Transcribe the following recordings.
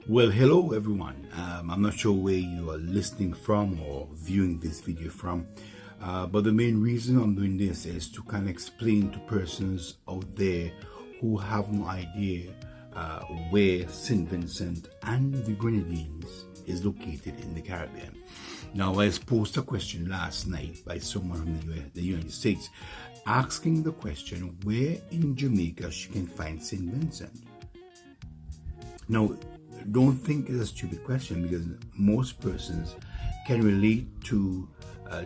Well, hello everyone. I'm not sure where you are listening from or viewing this video from, but the main reason I'm doing this is to kind of explain to persons out there who have no idea where St. Vincent and the Grenadines is located in the Caribbean. Now, I was posed a question last night by someone from the United States asking the question where in Jamaica she can find St. Vincent. Now, don't think it's a stupid question because most persons can relate to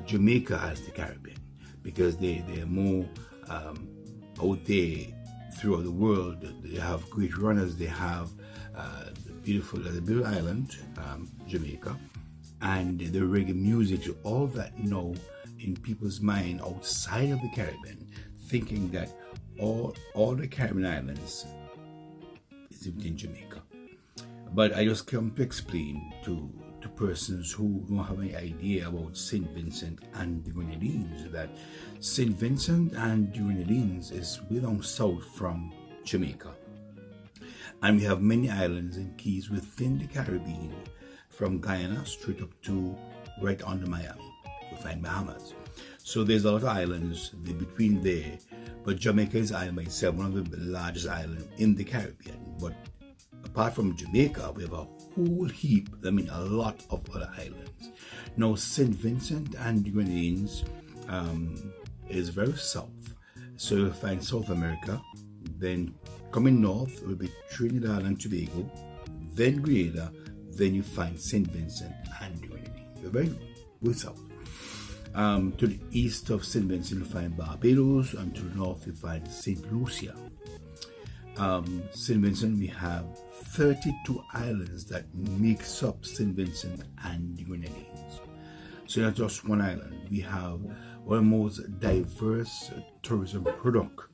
Jamaica as the Caribbean because they're more out there throughout the world. They have great runners. They have the beautiful island, Jamaica, and the reggae music. So all that now in people's mind outside of the Caribbean, thinking that all the Caribbean islands is within Jamaica. But I just come to explain to persons who don't have any idea about St. Vincent and the Grenadines that St. Vincent and the Grenadines is way down south from Jamaica. And we have many islands and keys within the Caribbean, from Guyana straight up to right under Miami. We find Bahamas. So there's a lot of islands between there. But Jamaica is island by itself, one of the largest islands in the Caribbean. But apart from Jamaica, we have a whole heap, a lot of other islands. Now, St. Vincent and the Grenadines is very south. So you'll find South America, then coming north will be Trinidad and Tobago, then Grenada, then you find St. Vincent and the Grenadines. You're very south. To the east of St. Vincent, you find Barbados, and to the north, you find St. Lucia. St. Vincent, we have 32 islands that makes up St. Vincent and the Grenadines. So not just one island. We have one of the most diverse tourism product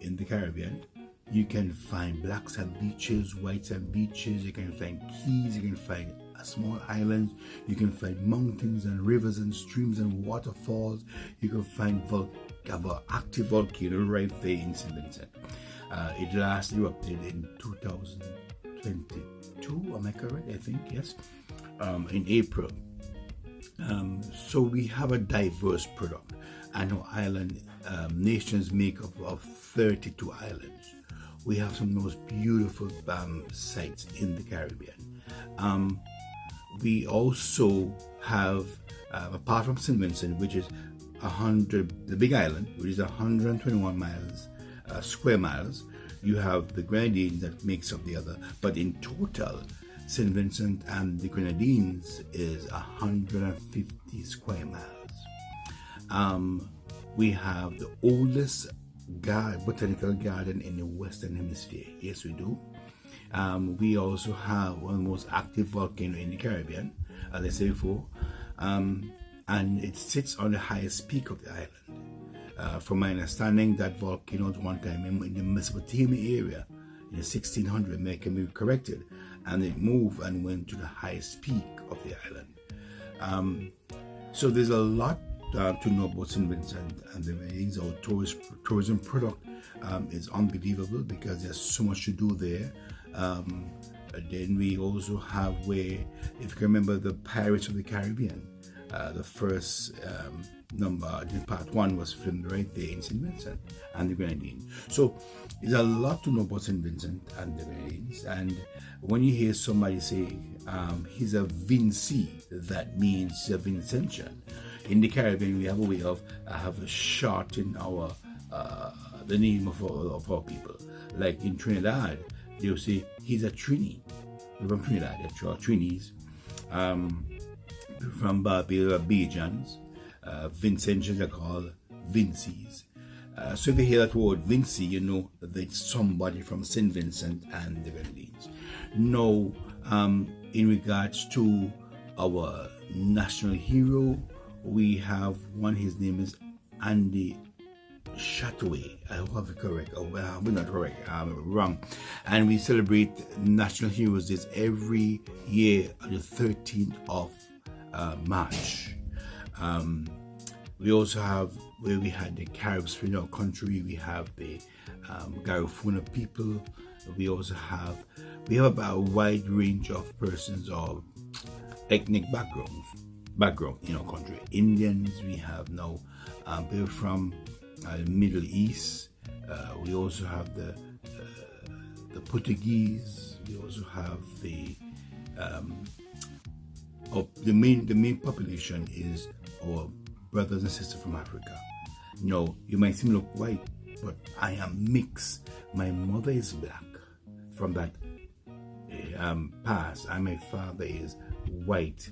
in the Caribbean. You can find black sand beaches, white sand beaches, you can find keys, you can find small islands, you can find mountains and rivers and streams and waterfalls, you can find an active volcano right there in St. Vincent. It last erupted in 2022, am I correct? I think, yes, in April. So we have a diverse product, and our island nations make up of 32 islands. We have some of the most beautiful sites in the Caribbean. We also have, apart from St. Vincent, which is the big island, which is 121 miles, square miles, you have the Grenadines that makes up the other, but in total St. Vincent and the Grenadines is 150 square miles. We have the oldest botanical garden in the Western Hemisphere. Yes, we do. We also have one of the most active volcanoes in the Caribbean, as I said before, and it sits on the highest peak of the island. From my understanding, that volcano at one time in the Mesopotamia area in the 1600s, may can be corrected, and it moved and went to the highest peak of the island. So there's a lot to know about St. Vincent and the Grenadines. Our tourism product is unbelievable because there's so much to do there. Then we also have where, if you can remember, the Pirates of the Caribbean, the first part 1 was filmed right there in St. Vincent and the Grenadines. So there's a lot to know about St. Vincent and the Grenadines. And when you hear somebody say he's a Vinci, that means he's a Vincentian. In the Caribbean, we have a way of shorting our the name of our people. Like in Trinidad, they'll say he's a Trini. We're from Trinidad, they're Trinis. From Barbados, Bajans. Vincentians are called Vincies. So if you hear that word Vinci, you know that it's somebody from St. Vincent and the Grenadines. Now, in regards to our national hero, we have one, his name is Andy Chataway. I hope I'm correct. We're not correct. I'm wrong. And we celebrate National Heroes Days every year on the 13th of March. We also have, where we had the Caribs in our country, we have the Garifuna people, We also have about a wide range of persons of ethnic background in our country. Indians, we have now people from the Middle East. We also have the Portuguese. We also have the main population is our brothers and sisters from Africa. No, you might seem look white, but I am mixed. My mother is black from that past, and my father is white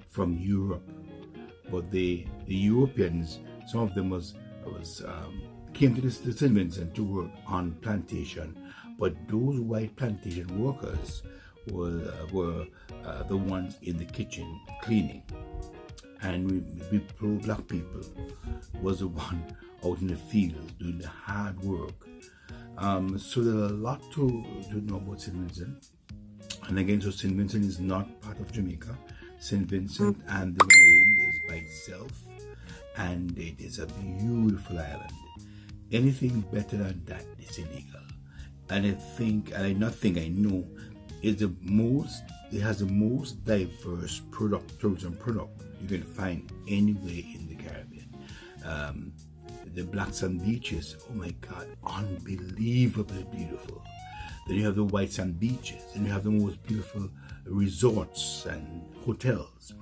from Europe. But the Europeans, some of them came to St. Vincent to work on plantation, but those white plantation workers were the ones in the kitchen cleaning, and we poor black people was the one out in the fields doing the hard work. So there's a lot to know about St. Vincent. And again, so St. Vincent is not part of Jamaica. St. Vincent and the name is by itself, and it is a beautiful island. Anything better than that is illegal. And I know it has the most diverse tourism product you can find anywhere in the Caribbean. The black sand beaches, oh my God, unbelievably beautiful. Then you have the white sand beaches, and you have the most beautiful resorts and hotels.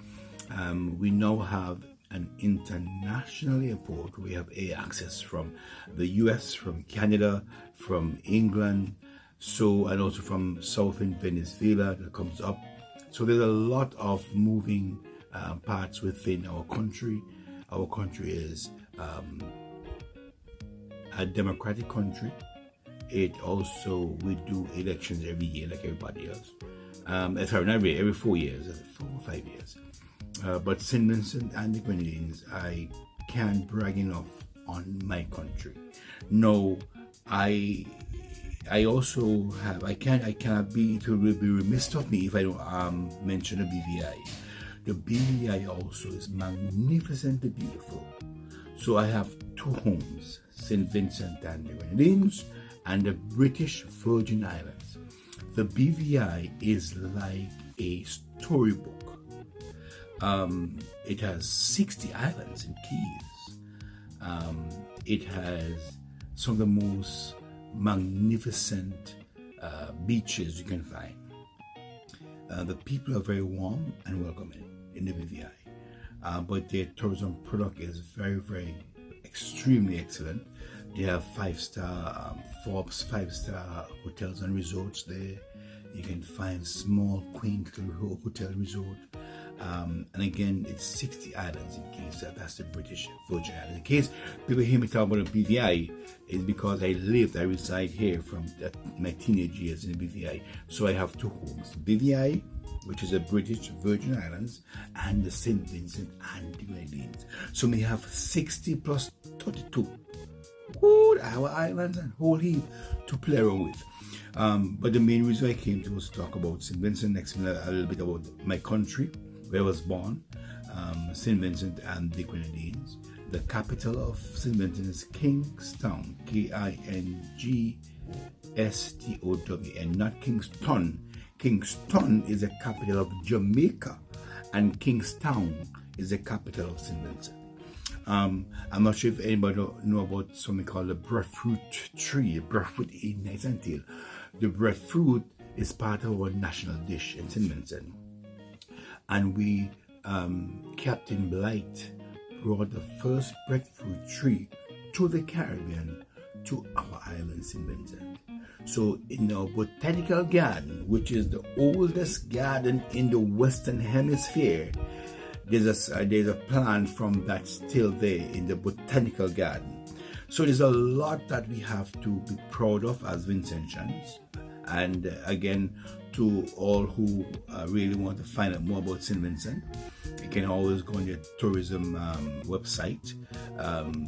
We now have an international airport. We have air access from the US, from Canada, from England, and also from southern Venezuela that comes up. So there's a lot of moving parts within our country. Our country is a democratic country. We do elections every year like everybody else. Sorry, not every 4 years, 4 or 5 years. But St. Vincent and the Grenadines, I can't brag enough on my country. No, it would be remiss of me if I don't mention the BVI. The BVI also is magnificently beautiful. So I have two homes, St. Vincent and the Grenadines, and the British Virgin Islands. The BVI is like a storybook. It has 60 islands and keys. It has some of the most magnificent beaches you can find. The people are very warm and welcoming in the BVI, but their tourism product is very, very extremely excellent. They have 5-star Forbes 5-star hotels and resorts there. You can find small, quaint little hotel resort. And again, it's 60 islands in case that's the British Virgin Islands. In case people hear me talk about the BVI, it's because I reside here from my teenage years in the BVI. So I have two homes, BVI, which is the British Virgin Islands, and the St. Vincent and the Grenadines. So we have 60 plus 32 good our islands and whole heap to play around with. But the main reason I came to was to talk about St. Vincent. Next, a little bit about my country, where I was born, St. Vincent and the Grenadines. The capital of St. Vincent is Kingstown, Kingstown, not Kingston. Kingston is the capital of Jamaica, and Kingstown is the capital of St. Vincent. I'm not sure if anybody know about something called the breadfruit tree. Breadfruit is nice and tail. The breadfruit is part of our national dish in St. Vincent. And we, Captain Blight, brought the first breadfruit tree to the Caribbean, to our island, St. Vincent. So in our botanical garden, which is the oldest garden in the Western Hemisphere, there's a plant from that still there in the botanical garden. So there's a lot that we have to be proud of as Vincentians. And again, to all who really want to find out more about St. Vincent, you can always go on your tourism website.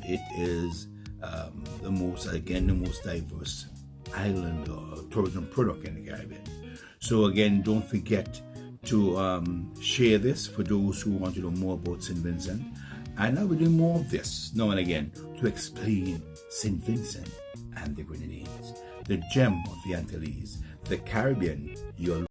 It is the most diverse island or tourism product in the Caribbean. So again, don't forget to share this for those who want to know more about St. Vincent. And I will do more of this now and again to explain St. Vincent and the Grenadines. the gem of the Antilles, the Caribbean, you're